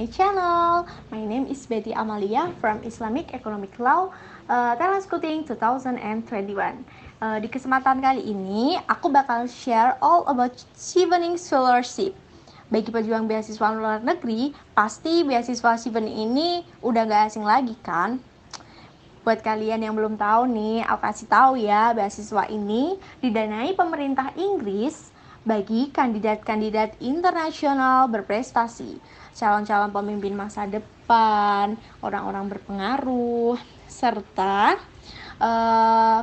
my channel. My name is Betty Amalia from Islamic Economic Law, Telescouting 2021. Di kesempatan kali ini, aku bakal share all about Chevening Scholarship. Bagi pejuang beasiswa luar negeri, pasti beasiswa Chevening ini udah gak asing lagi kan? Buat kalian yang belum tahu nih, aku kasih tahu ya, beasiswa ini didanai pemerintah Inggris bagi kandidat-kandidat internasional berprestasi, calon-calon pemimpin masa depan, orang-orang berpengaruh, serta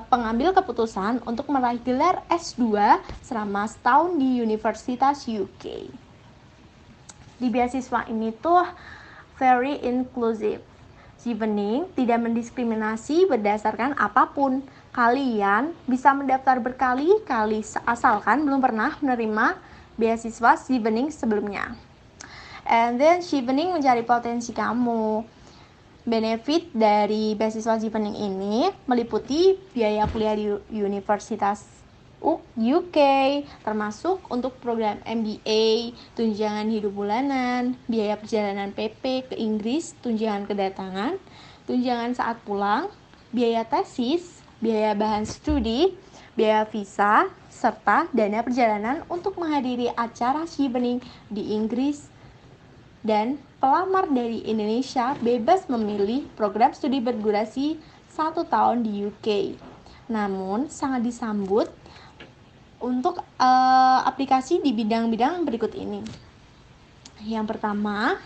pengambil keputusan untuk meraih gelar S2 selama setahun di Universitas UK. Di beasiswa ini tuh very inclusive. Chevening tidak mendiskriminasi berdasarkan apapun. Kalian bisa mendaftar berkali-kali asalkan belum pernah menerima beasiswa Chevening sebelumnya. And then Chevening mencari potensi kamu. Benefit dari beasiswa Chevening ini meliputi biaya kuliah di Universitas UK, termasuk untuk program MBA, tunjangan hidup bulanan, biaya perjalanan PP ke Inggris, tunjangan kedatangan, tunjangan saat pulang, biaya tesis, biaya bahan studi, biaya visa, serta dana perjalanan untuk menghadiri acara Chevening di Inggris. Dan pelamar dari Indonesia bebas memilih program studi berdurasi 1 tahun di UK. Namun sangat disambut untuk aplikasi di bidang-bidang berikut ini. Yang pertama,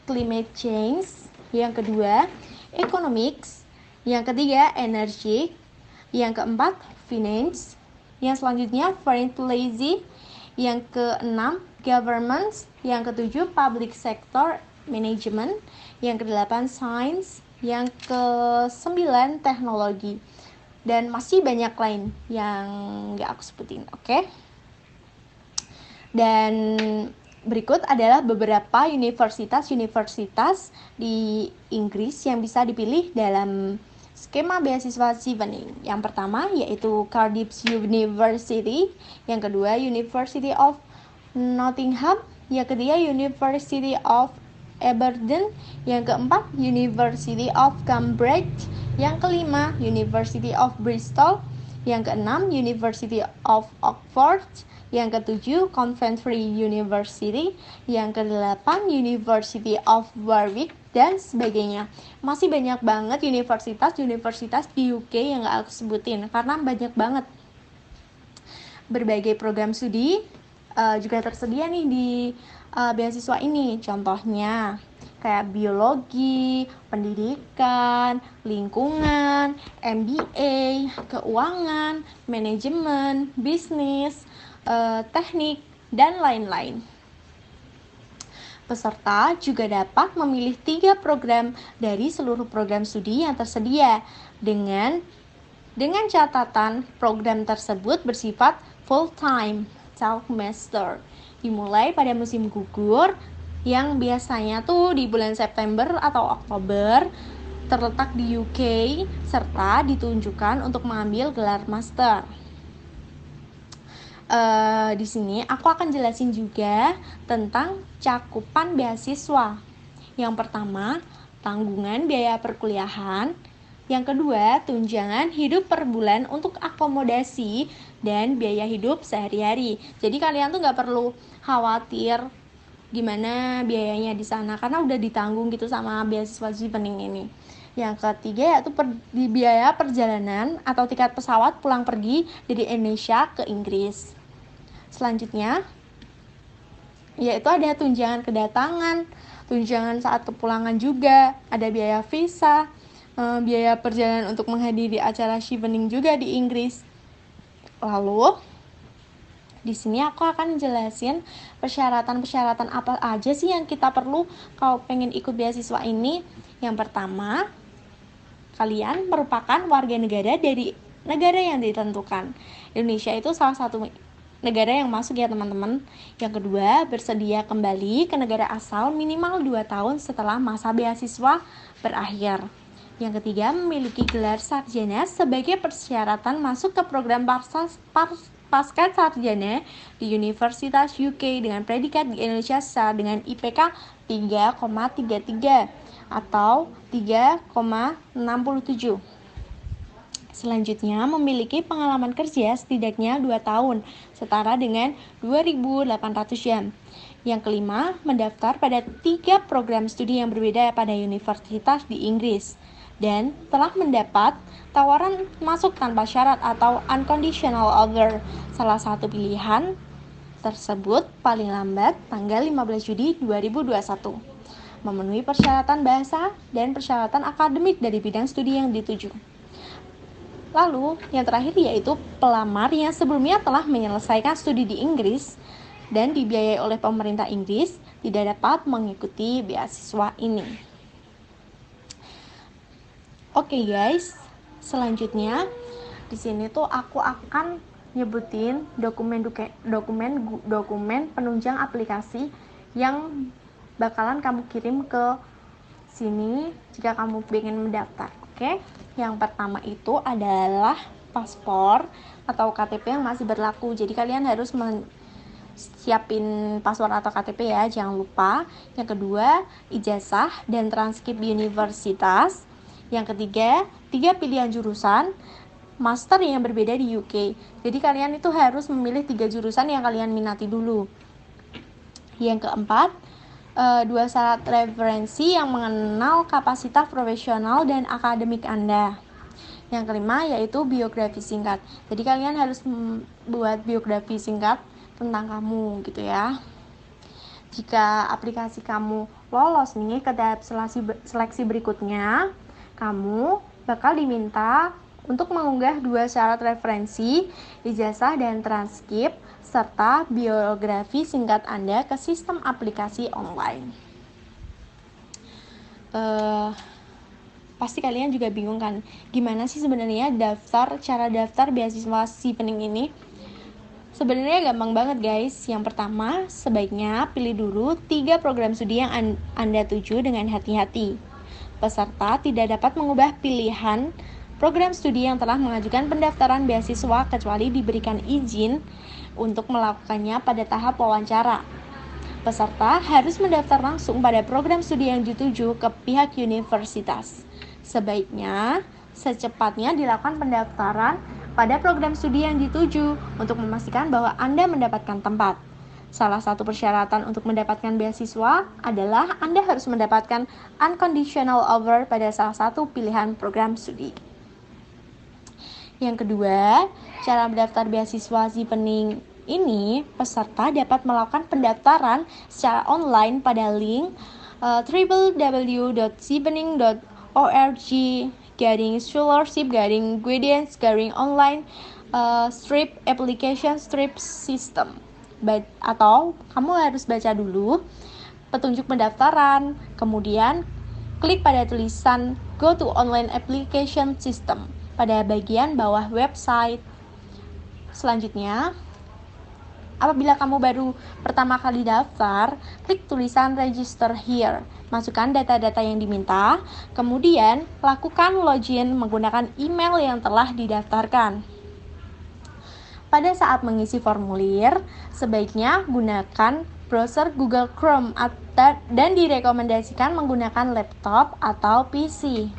climate change. Yang kedua, economics. Yang ketiga, energy. Yang keempat, finance. Yang selanjutnya, foreign policy. Yang keenam, government. Yang ketujuh, public sector management. Yang kedelapan, science. Yang kesembilan, teknologi. Dan masih banyak lain yang gak aku sebutin, oke? Dan berikut adalah beberapa universitas di Inggris yang bisa dipilih dalam skema beasiswa Chevening. Yang pertama yaitu Cardiff University, yang kedua University of Nottingham, yang ketiga University of Aberdeen, yang keempat University of Cambridge, yang kelima University of Bristol, yang keenam University of Oxford, yang ketujuh Coventry University, yang kedelapan University of Warwick, dan sebagainya. Masih banyak banget universitas di UK yang gak aku sebutin karena banyak banget. Berbagai program studi juga tersedia nih di beasiswa ini. Contohnya kayak biologi, pendidikan, lingkungan, MBA, keuangan, manajemen, bisnis, teknik, dan lain-lain. Peserta juga dapat memilih 3 program dari seluruh program studi yang tersedia dengan catatan program tersebut bersifat full-time semester, dimulai pada musim gugur yang biasanya tuh di bulan September atau Oktober, terletak di UK, serta ditunjukkan untuk mengambil gelar master. Di sini aku akan jelasin juga tentang cakupan beasiswa. Yang pertama, tanggungan biaya perkuliahan. Yang kedua, tunjangan hidup per bulan untuk akomodasi dan biaya hidup sehari-hari. Jadi kalian tuh gak perlu khawatir gimana biayanya di sana karena udah ditanggung gitu sama beasiswa Chevening ini. Yang ketiga yaitu di biaya perjalanan atau tiket pesawat pulang pergi dari Indonesia ke Inggris. Selanjutnya yaitu ada tunjangan kedatangan, tunjangan saat kepulangan juga, ada biaya visa, biaya perjalanan untuk menghadiri acara Chevening juga di Inggris. Lalu di sini aku akan jelasin persyaratan apa aja sih yang kita perlu kalau pengen ikut beasiswa ini. Yang pertama, kalian merupakan warga negara dari negara yang ditentukan. Indonesia itu salah satu negara yang masuk ya teman-teman. Yang kedua, bersedia kembali ke negara asal minimal 2 tahun setelah masa beasiswa berakhir. Yang ketiga, memiliki gelar sarjana sebagai persyaratan masuk ke program pasca sarjana di Universitas UK dengan predikat di Indonesia dengan IPK 3,33 atau 3,67. Selanjutnya, memiliki pengalaman kerja setidaknya 2 tahun, setara dengan 2.800 jam. Yang kelima, mendaftar pada 3 program studi yang berbeda pada universitas di Inggris dan telah mendapat tawaran masuk tanpa syarat atau unconditional offer. Salah satu pilihan tersebut paling lambat tanggal 15 Juli 2021. Memenuhi persyaratan bahasa dan persyaratan akademik dari bidang studi yang dituju. Lalu, yang terakhir yaitu pelamar yang sebelumnya telah menyelesaikan studi di Inggris dan dibiayai oleh pemerintah Inggris tidak dapat mengikuti beasiswa ini. Oke guys, selanjutnya di sini tuh aku akan nyebutin dokumen penunjang aplikasi yang bakalan kamu kirim ke sini jika kamu ingin mendaftar. Oke, yang pertama itu adalah paspor atau KTP yang masih berlaku. Jadi kalian harus siapin paspor atau KTP ya, jangan lupa. Yang kedua, ijazah dan transkrip universitas. Yang ketiga, 3 pilihan jurusan master yang berbeda di UK. Jadi kalian itu harus memilih 3 jurusan yang kalian minati dulu. Yang keempat, 2 syarat referensi yang mengenal kapasitas profesional dan akademik Anda. Yang kelima yaitu biografi singkat. Jadi kalian harus membuat biografi singkat tentang kamu gitu ya. Jika aplikasi kamu lolos nih ke tahap seleksi berikutnya, kamu bakal diminta untuk mengunggah 2 syarat referensi, ijazah dan transkrip serta biografi singkat Anda ke sistem aplikasi online. Pasti kalian juga bingung kan, gimana sih sebenarnya cara daftar beasiswa Chevening ini? Sebenarnya gampang banget guys. Yang pertama, sebaiknya pilih dulu 3 program studi yang Anda tuju dengan hati-hati. Peserta tidak dapat mengubah pilihan program studi yang telah mengajukan pendaftaran beasiswa kecuali diberikan izin untuk melakukannya pada tahap wawancara. Peserta harus mendaftar langsung pada program studi yang dituju ke pihak universitas. Sebaiknya secepatnya dilakukan pendaftaran pada program studi yang dituju untuk memastikan bahwa Anda mendapatkan tempat. Salah satu persyaratan untuk mendapatkan beasiswa adalah Anda harus mendapatkan unconditional offer pada salah satu pilihan program studi. Yang kedua, cara mendaftar beasiswa Chevening ini, peserta dapat melakukan pendaftaran secara online pada link www.chevening.org/scholarship/guidance/online strip application strip system. Atau kamu harus baca dulu petunjuk pendaftaran, kemudian klik pada tulisan Go to Online Application System pada bagian bawah website. Selanjutnya, apabila kamu baru pertama kali daftar, klik tulisan Register Here. Masukkan data-data yang diminta, kemudian lakukan login menggunakan email yang telah didaftarkan. Pada saat mengisi formulir, sebaiknya gunakan browser Google Chrome dan direkomendasikan menggunakan laptop atau PC.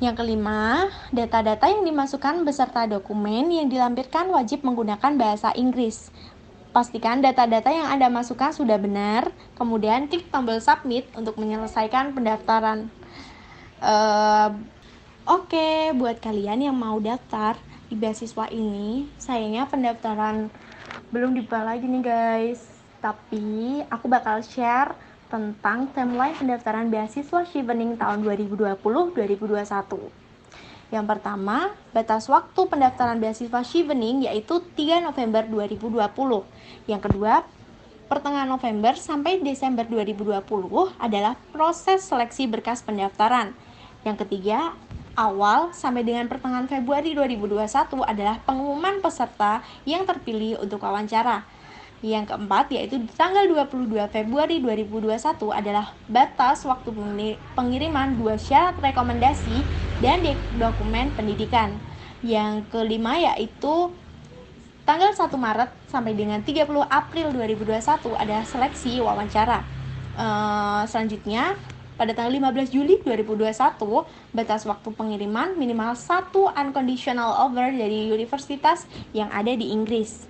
Yang kelima, data-data yang dimasukkan beserta dokumen yang dilampirkan wajib menggunakan bahasa Inggris. Pastikan data-data yang Anda masukkan sudah benar, kemudian klik tombol submit untuk menyelesaikan pendaftaran. Oke, buat kalian yang mau daftar di beasiswa ini, sayangnya pendaftaran belum dibuka lagi nih guys. Tapi aku bakal share tentang timeline pendaftaran beasiswa Chevening tahun 2020-2021. Yang pertama, batas waktu pendaftaran beasiswa Chevening yaitu 3 November 2020. Yang kedua, pertengahan November sampai Desember 2020 adalah proses seleksi berkas pendaftaran. Yang ketiga, awal sampai dengan pertengahan Februari 2021 adalah pengumuman peserta yang terpilih untuk wawancara. Yang keempat, yaitu di tanggal 22 Februari 2021 adalah batas waktu pengiriman 2 syarat rekomendasi dan dokumen pendidikan. Yang kelima yaitu tanggal 1 Maret sampai dengan 30 April 2021 ada seleksi wawancara. Selanjutnya pada tanggal 15 Juli 2021 batas waktu pengiriman minimal 1 unconditional offer dari universitas yang ada di Inggris.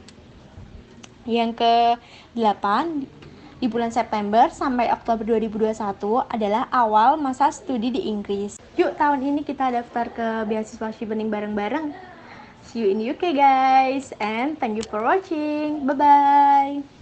Yang ke-8, di bulan September sampai Oktober 2021 adalah awal masa studi di Inggris. Yuk tahun ini kita daftar ke beasiswa Chevening bareng-bareng. See you in UK guys, and thank you for watching. Bye-bye.